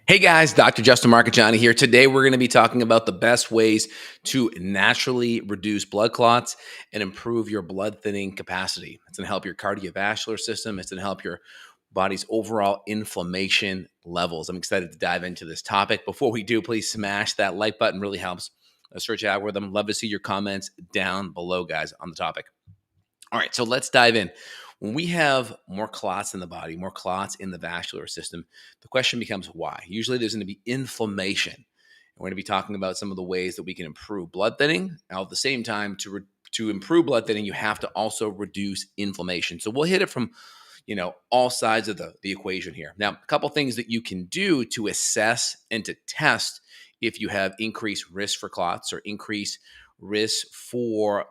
Hey guys, Dr. Justin Marcagiani here. Today we're going to be talking about the best ways to naturally reduce blood clots and improve your blood thinning capacity. It's going to help your cardiovascular system. It's going to help your body's overall inflammation levels. I'm excited to dive into this topic. Before we do, please smash that like button. Really helps the search algorithm. Love to see your comments down below, guys, on the topic. All right, so let's dive in. When we have more clots in the body, more clots in the vascular system, the question becomes why. Usually there's going to be inflammation. And we're going to be talking about some of the ways that we can improve blood thinning. Now, at the same time, to improve blood thinning, you have to also reduce inflammation. So we'll hit it from all sides of the equation here. Now, a couple things that you can do to assess and to test if you have increased risk for clots or increased risk for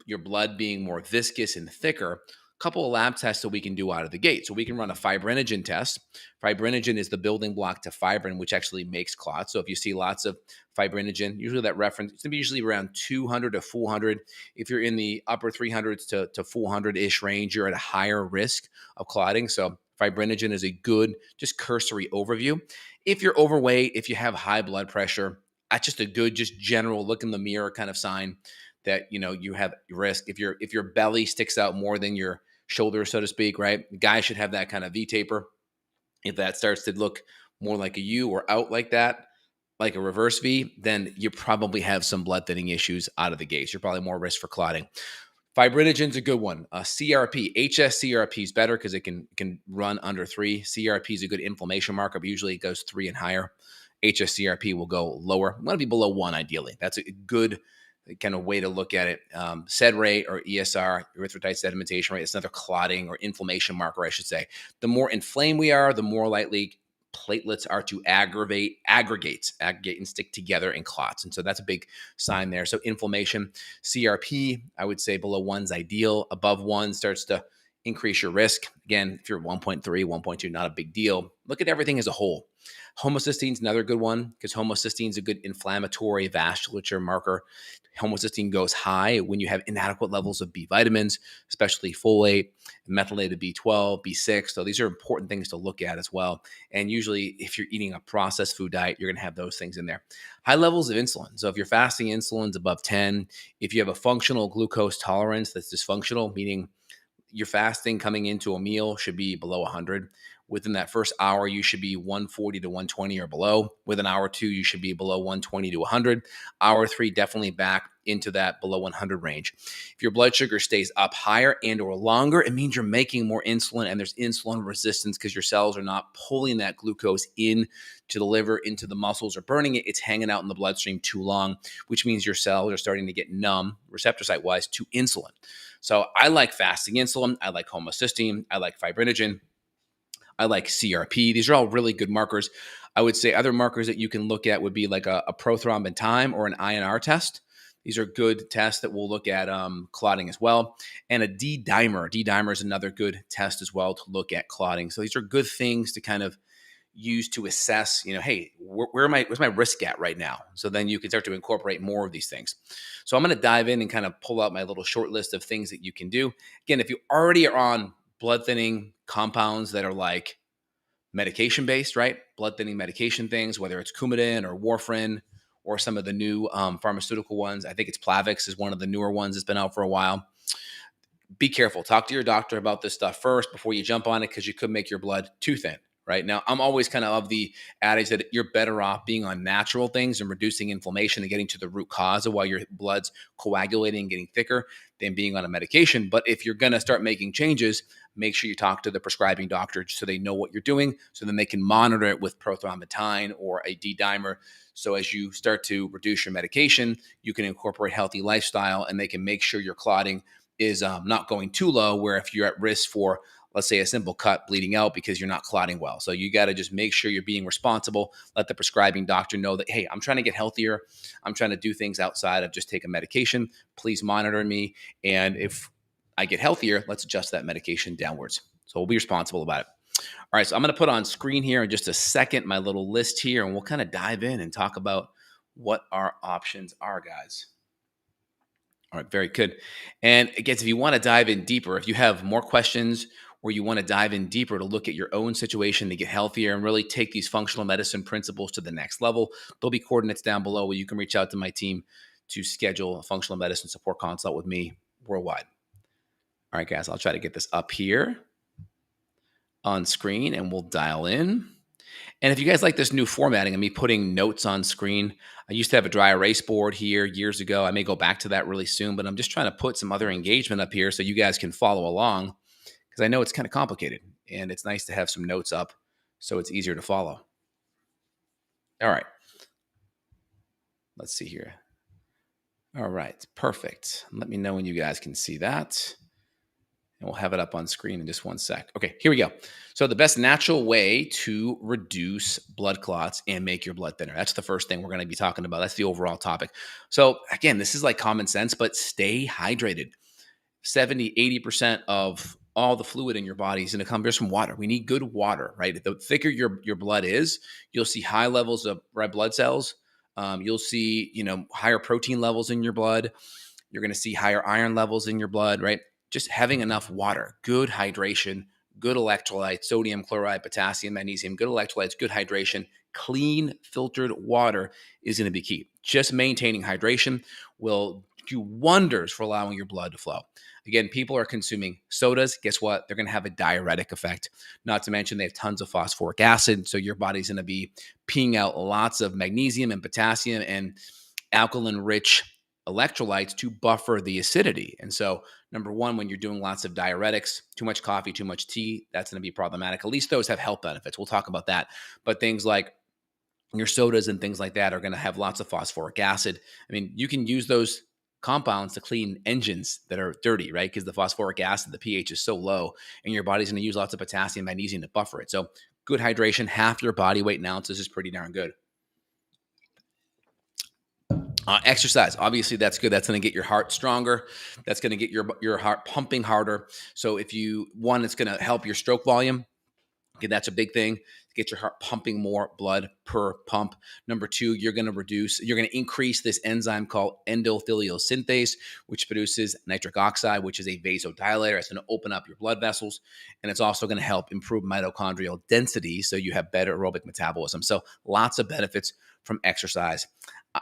your blood being more viscous and thicker. A couple of lab tests that we can do out of the gate. So we can run a fibrinogen test. Fibrinogen is the building block to fibrin, which actually makes clots. So if you see lots of fibrinogen, usually that reference it's going to be usually around 200 to 400. If you're in the upper 300s to 400-ish range, you're at a higher risk of clotting. So fibrinogen is a good, just cursory overview. If you're overweight, if you have high blood pressure, that's just a good, just general look in the mirror kind of sign that you have risk. If your belly sticks out more than your shoulder, so to speak, right? The guy should have that kind of V taper. If that starts to look more like a U or out like that, like a reverse V, then you probably have some blood thinning issues out of the gate. You're probably more risk for clotting. Fibrinogen's a good one. CRP, HSCRP is better because it can run under 3. CRP is a good inflammation marker, but usually it goes 3 and higher. HSCRP will go lower. Want to be below 1 ideally. That's a good kind of way to look at it. SED rate or ESR, erythrocyte sedimentation rate, it's another clotting or inflammation marker, I should say. The more inflamed we are, the more likely platelets are to aggregate and stick together in clots. And so that's a big sign there. So inflammation, CRP, I would say below 1's ideal. Above 1 starts to increase your risk. Again, if you're 1.3, 1.2, not a big deal. Look at everything as a whole. Homocysteine is another good one because homocysteine is a good inflammatory vasculature marker. Homocysteine goes high when you have inadequate levels of B vitamins, especially folate, methylated B12, B6. So these are important things to look at as well. And usually if you're eating a processed food diet, you're going to have those things in there. High levels of insulin. So if you're fasting insulin's above 10, if you have a functional glucose tolerance that's dysfunctional, meaning your fasting coming into a meal should be below 100. Within that first hour, you should be 140 to 120 or below. Within hour 2, you should be below 120 to 100. Hour 3, definitely back into that below 100 range. If your blood sugar stays up higher and or longer, it means you're making more insulin and there's insulin resistance because your cells are not pulling that glucose in to the liver, into the muscles, or burning it. It's hanging out in the bloodstream too long, which means your cells are starting to get numb, receptor site-wise, to insulin. So I like fasting insulin. I like homocysteine. I like fibrinogen. I like CRP. These are all really good markers. I would say other markers that you can look at would be like a prothrombin time or an INR test. These are good tests that will look at clotting as well. And a D-dimer. D-dimer is another good test as well to look at clotting. So these are good things to kind of use to assess, hey, where's my risk at right now? So then you can start to incorporate more of these things. So I'm going to dive in and kind of pull out my little short list of things that you can do. Again, if you already are on blood thinning compounds that are like medication based, right? Blood thinning medication things, whether it's Coumadin or warfarin or some of the new pharmaceutical ones. I think it's Plavix is one of the newer ones that's been out for a while. Be careful. Talk to your doctor about this stuff first before you jump on it because you could make your blood too thin. Right now, I'm always kind of the adage that you're better off being on natural things and reducing inflammation and getting to the root cause of why your blood's coagulating and getting thicker than being on a medication. But if you're going to start making changes, make sure you talk to the prescribing doctor so they know what you're doing, so then they can monitor it with prothrombin or a D-dimer. So as you start to reduce your medication, you can incorporate healthy lifestyle and they can make sure your clotting is not going too low, where if you're at risk for, let's say, a simple cut bleeding out because you're not clotting well. So you got to just make sure you're being responsible. Let the prescribing doctor know that, hey, I'm trying to get healthier. I'm trying to do things outside of just take a medication. Please monitor me. And if I get healthier, let's adjust that medication downwards. So we'll be responsible about it. All right, so I'm going to put on screen here in just a second my little list here, and we'll kind of dive in and talk about what our options are, guys. All right, very good. And again, if you want to dive in deeper, if you have more questions or you want to dive in deeper to look at your own situation to get healthier and really take these functional medicine principles to the next level, there'll be coordinates down below where you can reach out to my team to schedule a functional medicine support consult with me worldwide. All right, guys, I'll try to get this up here on screen and we'll dial in. And if you guys like this new formatting of me putting notes on screen, I used to have a dry erase board here years ago. I may go back to that really soon, but I'm just trying to put some other engagement up here so you guys can follow along, because I know it's kind of complicated and it's nice to have some notes up so it's easier to follow. All right. Let's see here. All right. Perfect. Let me know when you guys can see that. And we'll have it up on screen in just one sec. Okay, here we go. So the best natural way to reduce blood clots and make your blood thinner. That's the first thing we're going to be talking about. That's the overall topic. So again, this is like common sense, but stay hydrated. 70, 80% of all the fluid in your body is going to come just from water. We need good water, right? The thicker your blood is, you'll see high levels of red blood cells. You'll see, higher protein levels in your blood. You're going to see higher iron levels in your blood, right? Just having enough water, good hydration, good electrolytes, sodium, chloride, potassium, magnesium, good electrolytes, good hydration, clean filtered water is going to be key. Just maintaining hydration will do wonders for allowing your blood to flow. Again, people are consuming sodas. Guess what? They're going to have a diuretic effect. Not to mention they have tons of phosphoric acid. So your body's going to be peeing out lots of magnesium and potassium and alkaline-rich electrolytes to buffer the acidity. And so, number one, when you're doing lots of diuretics, too much coffee, too much tea, that's going to be problematic. At least those have health benefits. We'll talk about that. But things like your sodas and things like that are going to have lots of phosphoric acid. I mean, you can use those compounds to clean engines that are dirty, right? Because the phosphoric acid, the pH is so low, and your body's going to use lots of potassium, magnesium to buffer it. So good hydration, half your body weight in ounces is pretty darn good. Exercise, obviously that's good. That's going to get your heart stronger. That's going to get your heart pumping harder. So if it's going to help your stroke volume. Okay, that's a big thing. Get your heart pumping more blood per pump. Number two, you're going to increase this enzyme called endothelial synthase, which produces nitric oxide, which is a vasodilator. It's going to open up your blood vessels, and it's also going to help improve mitochondrial density, so you have better aerobic metabolism. So lots of benefits from exercise.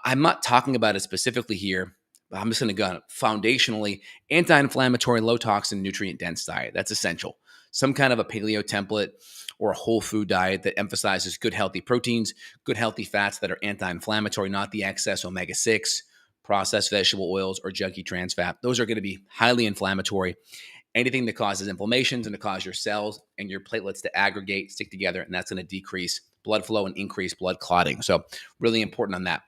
I'm not talking about it specifically here, but I'm just going to go foundationally, anti-inflammatory, low toxin, nutrient dense diet. That's essential. Some kind of a paleo template or a whole food diet that emphasizes good healthy proteins, good healthy fats that are anti-inflammatory, not the excess omega-6, processed vegetable oils, or junky trans fat. Those are going to be highly inflammatory. Anything that causes inflammation is going to cause your cells and your platelets to aggregate, stick together, and that's going to decrease blood flow and increase blood clotting. So really important on that.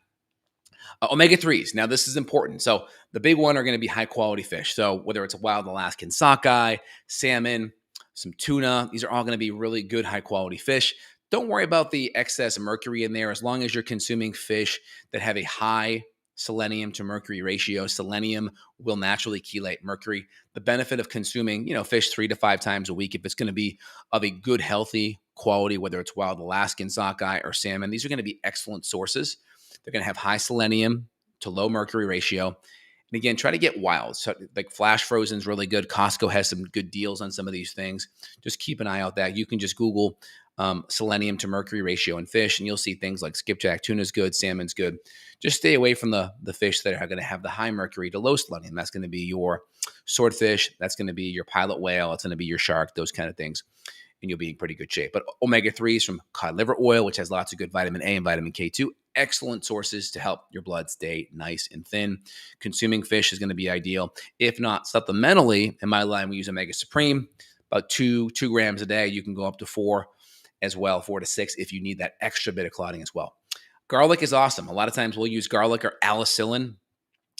Omega-3s. Now, this is important. So the big one are going to be high-quality fish. So whether it's a wild Alaskan sockeye, salmon, some tuna, these are all going to be really good, high-quality fish. Don't worry about the excess mercury in there as long as you're consuming fish that have a high selenium to mercury ratio. Selenium will naturally chelate mercury. The benefit of consuming, fish 3 to 5 times a week, if it's going to be of a good, healthy quality, whether it's wild Alaskan sockeye or salmon, these are going to be excellent sources. They're going to have high selenium to low mercury ratio. And again, try to get wild. So like flash frozen is really good. Costco has some good deals on some of these things. Just keep an eye out that. You can just Google selenium to mercury ratio in fish, and you'll see things like skipjack tuna is good, salmon's good. Just stay away from the fish that are going to have the high mercury to low selenium. That's going to be your swordfish. That's going to be your pilot whale. It's going to be your shark, those kind of things. And you'll be in pretty good shape. But omega-3s from cod liver oil, which has lots of good vitamin A and vitamin K2, excellent sources to help your blood stay nice and thin. Consuming fish is going to be ideal. If not, supplementally, in my line, we use Omega Supreme, about 2 grams a day. You can go up to 4 as well, 4 to 6 if you need that extra bit of clotting as well. Garlic is awesome. A lot of times we'll use garlic or allicin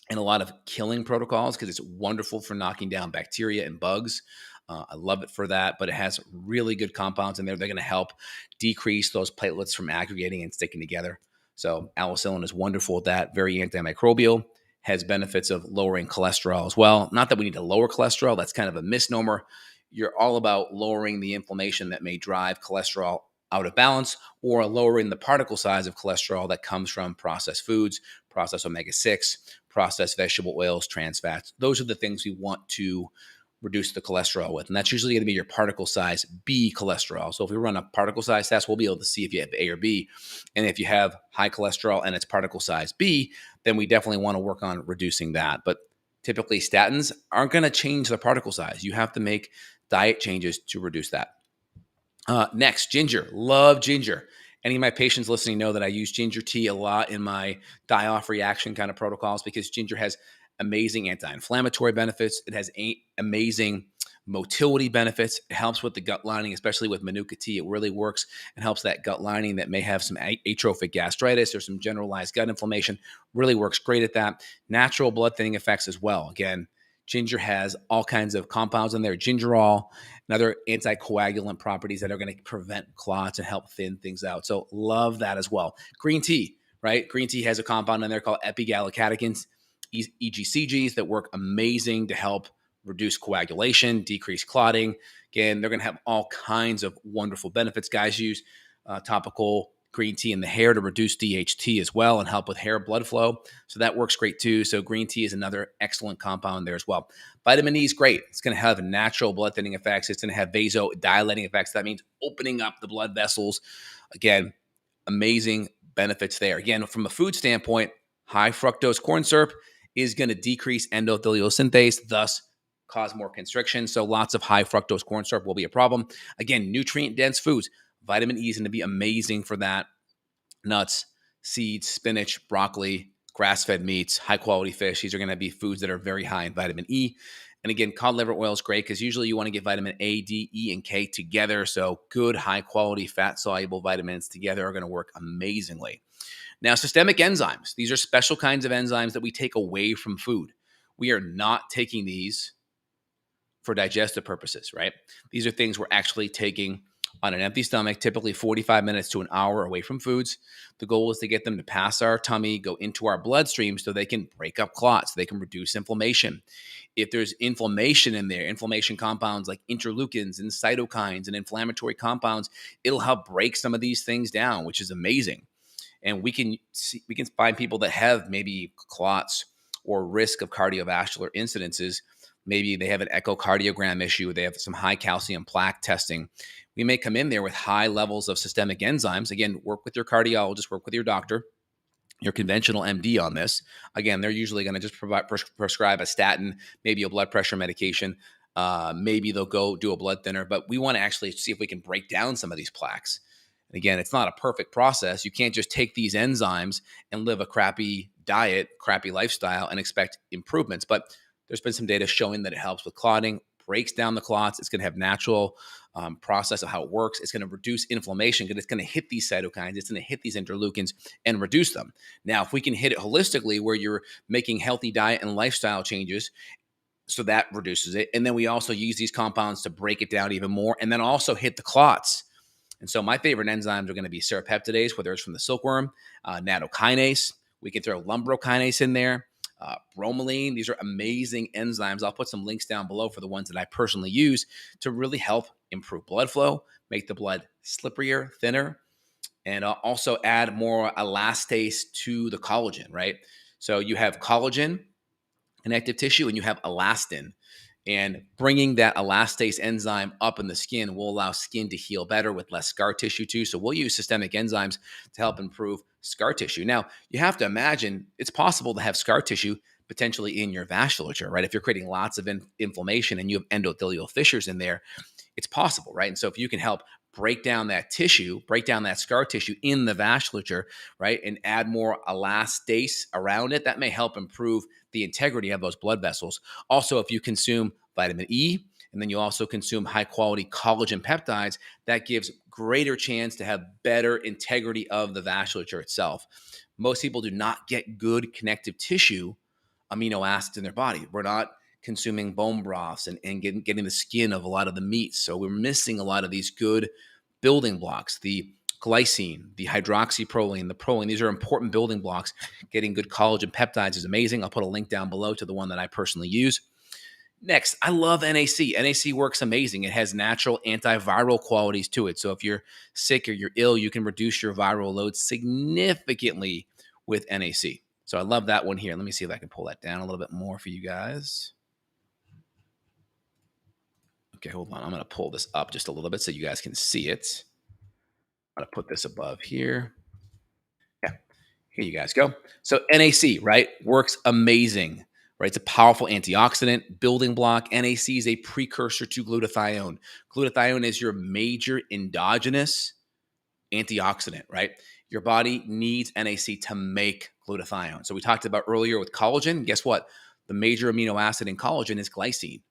in a lot of killing protocols because it's wonderful for knocking down bacteria and bugs. I love it for that, but it has really good compounds in there. They're going to help decrease those platelets from aggregating and sticking together. So allicin is wonderful at that. Very antimicrobial, has benefits of lowering cholesterol as well. Not that we need to lower cholesterol. That's kind of a misnomer. You're all about lowering the inflammation that may drive cholesterol out of balance, or lowering the particle size of cholesterol that comes from processed foods, processed omega-6, processed vegetable oils, trans fats. Those are the things we want to reduce the cholesterol with. And that's usually going to be your particle size B cholesterol. So if we run a particle size test, we'll be able to see if you have A or B. And if you have high cholesterol and it's particle size B, then we definitely want to work on reducing that. But typically statins aren't going to change the particle size. You have to make diet changes to reduce that. Next, ginger. Love ginger. Any of my patients listening know that I use ginger tea a lot in my die-off reaction kind of protocols because ginger has amazing anti-inflammatory benefits. It has amazing motility benefits. It helps with the gut lining, especially with Manuka tea. It really works and helps that gut lining that may have some atrophic gastritis or some generalized gut inflammation. Really works great at that. Natural blood thinning effects as well. Again, ginger has all kinds of compounds in there, gingerol and other anticoagulant properties that are going to prevent clots and help thin things out. So love that as well. Green tea, right? Green tea has a compound in there called epigallocatechins, EGCGs, that work amazing to help reduce coagulation, decrease clotting. Again, they're going to have all kinds of wonderful benefits. Guys use topical green tea in the hair to reduce DHT as well and help with hair blood flow. So that works great too. So green tea is another excellent compound there as well. Vitamin E is great. It's going to have natural blood thinning effects. It's going to have vasodilating effects. That means opening up the blood vessels. Again, amazing benefits there. Again, from a food standpoint, high fructose corn syrup is going to decrease endothelial synthase, thus cause more constriction. So lots of high fructose corn syrup will be a problem. Again, nutrient-dense foods. Vitamin E is going to be amazing for that. Nuts, seeds, spinach, broccoli, grass-fed meats, high-quality fish. These are going to be foods that are very high in vitamin E. And again, cod liver oil is great because usually you want to get vitamin A, D, E, and K together. So good, high-quality, fat-soluble vitamins together are going to work amazingly. Now, systemic enzymes. These are special kinds of enzymes that we take away from food. We are not taking these for digestive purposes, right? These are things we're actually taking on an empty stomach, typically 45 minutes to an hour away from foods. The goal is to get them to pass our tummy, go into our bloodstream so they can break up clots, so they can reduce inflammation. If there's inflammation in there, inflammation compounds like interleukins and cytokines and inflammatory compounds, it'll help break some of these things down, which is amazing. And we can find people that have maybe clots or risk of cardiovascular incidences. Maybe they have an echocardiogram issue. They have some high calcium plaque testing. We may come in there with high levels of systemic enzymes. Again, work with your cardiologist, work with your doctor, your conventional MD on this. Again, they're usually going to just prescribe a statin, maybe a blood pressure medication. Maybe they'll go do a blood thinner, but we want to actually see if we can break down some of these plaques. And again, it's not a perfect process. You can't just take these enzymes and live a crappy diet, crappy lifestyle and expect improvements. But there's been some data showing that it helps with clotting, breaks down the clots. It's going to have natural process of how it works. It's going to reduce inflammation because it's going to hit these cytokines. It's going to hit these interleukins and reduce them. Now, if we can hit it holistically where you're making healthy diet and lifestyle changes, so that reduces it. And then we also use these compounds to break it down even more and then also hit the clots. And so my favorite enzymes are going to be serrapeptase, whether it's from the silkworm, nattokinase. We can throw lumbrokinase in there. Bromelain. These are amazing enzymes. I'll put some links down below for the ones that I personally use to really help improve blood flow, make the blood slipperier, thinner, and also add more elastase to the collagen, right? So you have collagen, connective tissue, and you have elastin. And bringing that elastase enzyme up in the skin will allow skin to heal better with less scar tissue too. So we'll use systemic enzymes to help improve scar tissue. Now, you have to imagine it's possible to have scar tissue potentially in your vasculature, right? If you're creating lots of inflammation and you have endothelial fissures in there, it's possible, right? And so if you can help break down that tissue, break down that scar tissue in the vasculature, right? And add more elastase around it, that may help improve the integrity of those blood vessels. Also, if you consume vitamin E, and then you also consume high quality collagen peptides, that gives greater chance to have better integrity of the vasculature itself. Most people do not get good connective tissue amino acids in their body. We're not consuming bone broths and getting the skin of a lot of the meats. So we're missing a lot of these good building blocks. The glycine, the hydroxyproline, the proline, these are important building blocks. Getting good collagen peptides is amazing. I'll put a link down below to the one that I personally use. Next, I love NAC. NAC works amazing. It has natural antiviral qualities to it. So if you're sick or you're ill, you can reduce your viral load significantly with NAC. So I love that one here. Let me see if I can pull that down a little bit more for you guys. Okay, hold on. I'm going to pull this up just a little bit so you guys can see it. I'm going to put this above here. Yeah, here you guys go. So NAC, right, works amazing, right? It's a powerful antioxidant, building block. NAC is a precursor to glutathione. Glutathione is your major endogenous antioxidant, right? Your body needs NAC to make glutathione. So we talked about earlier with collagen. Guess what? The major amino acid in collagen is glycine.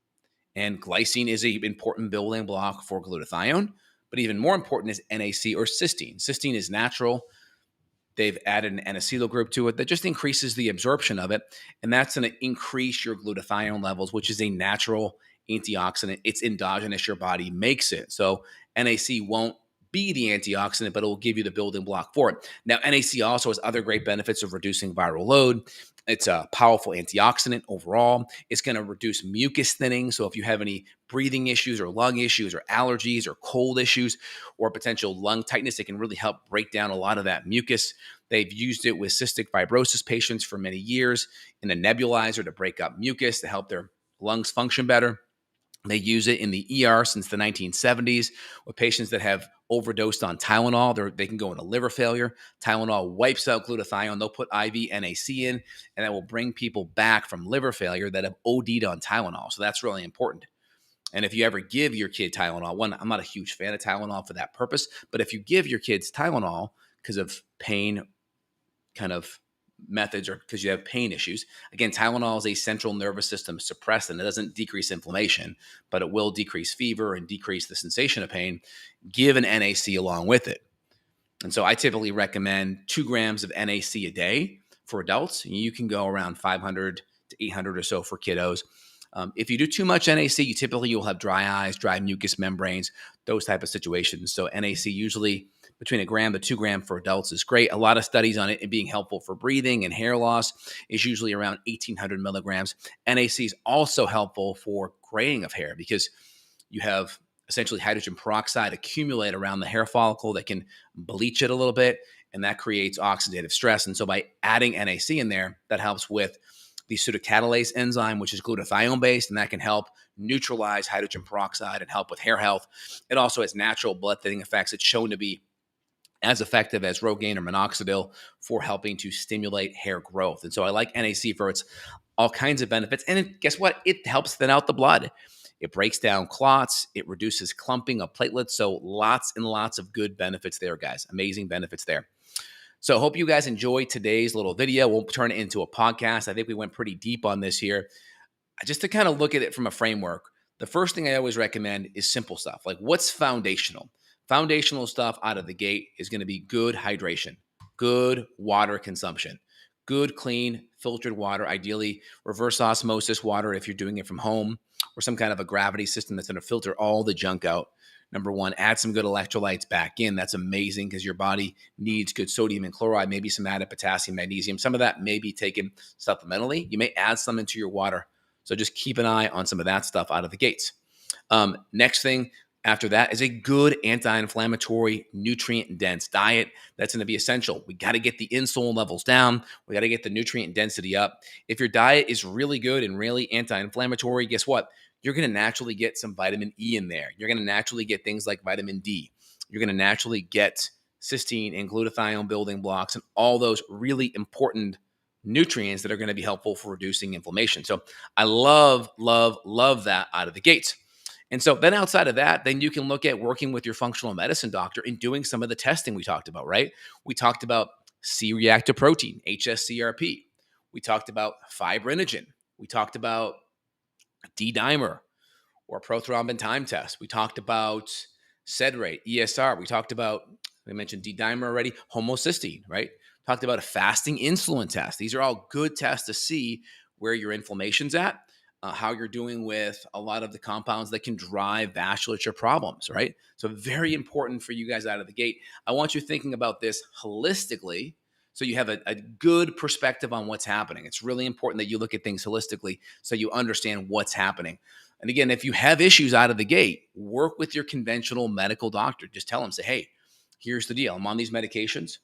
And glycine is an important building block for glutathione. But even more important is NAC or cysteine. Cysteine is natural. They've added an N-acetyl group to it that just increases the absorption of it. And that's going to increase your glutathione levels, which is a natural antioxidant. It's endogenous. Your body makes it. So NAC won't be the antioxidant, but it will give you the building block for it. Now, NAC also has other great benefits of reducing viral load. It's a powerful antioxidant overall. It's going to reduce mucus thinning. So if you have any breathing issues or lung issues or allergies or cold issues or potential lung tightness, it can really help break down a lot of that mucus. They've used it with cystic fibrosis patients for many years in a nebulizer to break up mucus to help their lungs function better. They use it in the ER since the 1970s with patients that have overdosed on Tylenol. They can go into liver failure. Tylenol wipes out glutathione. They'll put IV NAC in, and that will bring people back from liver failure that have OD'd on Tylenol. So that's really important. And if you ever give your kid Tylenol, one, I'm not a huge fan of Tylenol for that purpose, but if you give your kids Tylenol because of pain kind of methods or because you have pain issues. Again, Tylenol is a central nervous system suppressant. It doesn't decrease inflammation, but it will decrease fever and decrease the sensation of pain. Give an NAC along with it. And so I typically recommend 2 grams of NAC a day for adults. You can go around 500 to 800 or so for kiddos. If you do too much NAC, you'll have dry eyes, dry mucous membranes, those type of situations. So NAC usually between 1 gram to 2 gram for adults is great. A lot of studies on it being helpful for breathing and hair loss is usually around 1,800 milligrams. NAC is also helpful for graying of hair because you have essentially hydrogen peroxide accumulate around the hair follicle that can bleach it a little bit, and that creates oxidative stress. And so by adding NAC in there, that helps with the pseudocatalase enzyme, which is glutathione based, and that can help neutralize hydrogen peroxide and help with hair health. It also has natural blood thinning effects. It's shown to be as effective as Rogaine or minoxidil for helping to stimulate hair growth. And so I like NAC for its all kinds of benefits. And guess what? It helps thin out the blood. It breaks down clots. It reduces clumping of platelets. So lots and lots of good benefits there, guys. Amazing benefits there. So I hope you guys enjoyed today's little video. We'll turn it into a podcast. I think we went pretty deep on this here. Just to kind of look at it from a framework, the first thing I always recommend is simple stuff. Like what's foundational? Foundational stuff out of the gate is going to be good hydration, good water consumption, good, clean, filtered water, ideally reverse osmosis water if you're doing it from home or some kind of a gravity system that's going to filter all the junk out. Number one, add some good electrolytes back in. That's amazing because your body needs good sodium and chloride, maybe some added potassium, magnesium. Some of that may be taken supplementally. You may add some into your water. So just keep an eye on some of that stuff out of the gates. Next thing after that is a good anti-inflammatory, nutrient-dense diet. That's going to be essential. We got to get the insulin levels down. We got to get the nutrient density up. If your diet is really good and really anti-inflammatory, guess what? You're going to naturally get some vitamin E in there. You're going to naturally get things like vitamin D. You're going to naturally get cysteine and glutathione building blocks and all those really important nutrients that are going to be helpful for reducing inflammation. So I love, love, love that out of the gates. And so then outside of that, then you can look at working with your functional medicine doctor and doing some of the testing we talked about, right? We talked about C-reactive protein, HSCRP. We talked about fibrinogen. We talked about D-dimer or prothrombin time test. We talked about SED rate, ESR. We talked about, I mentioned D-dimer already, homocysteine, right? Talked about a fasting insulin test. These are all good tests to see where your inflammation's at, how you're doing with a lot of the compounds that can drive vasculature problems, right? So very important for you guys out of the gate. I want you thinking about this holistically so you have a good perspective on what's happening. It's really important that you look at things holistically so you understand what's happening. And again, if you have issues out of the gate, work with your conventional medical doctor. Just tell them, say, hey, here's the deal. I'm on these medications.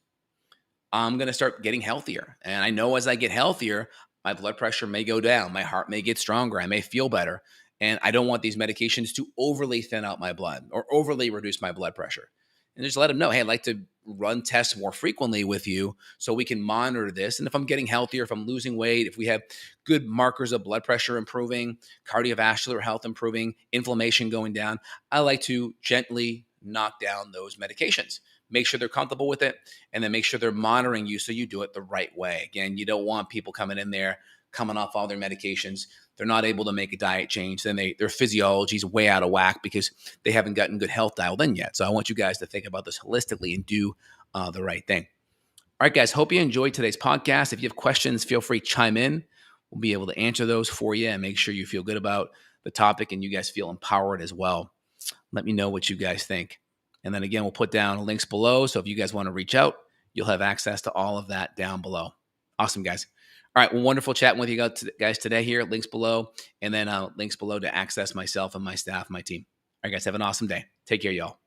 I'm going to start getting healthier. And I know as I get healthier, my blood pressure may go down. My heart may get stronger. I may feel better. And I don't want these medications to overly thin out my blood or overly reduce my blood pressure. And just let them know, hey, I'd like to run tests more frequently with you so we can monitor this. And if I'm getting healthier, if I'm losing weight, if we have good markers of blood pressure improving, cardiovascular health improving, inflammation going down, I like to gently knock down those medications. Make sure they're comfortable with it, and then make sure they're monitoring you so you do it the right way. Again, you don't want people coming in there, coming off all their medications. They're not able to make a diet change. Then their physiology is way out of whack because they haven't gotten good health dialed in yet. So I want you guys to think about this holistically and do the right thing. All right, guys, hope you enjoyed today's podcast. If you have questions, feel free to chime in. We'll be able to answer those for you and make sure you feel good about the topic and you guys feel empowered as well. Let me know what you guys think. And then again, we'll put down links below. So if you guys want to reach out, you'll have access to all of that down below. Awesome, guys. All right. Well, wonderful chatting with you guys today here. Links below. And then links below to access myself and my staff, my team. All right, guys. Have an awesome day. Take care, y'all.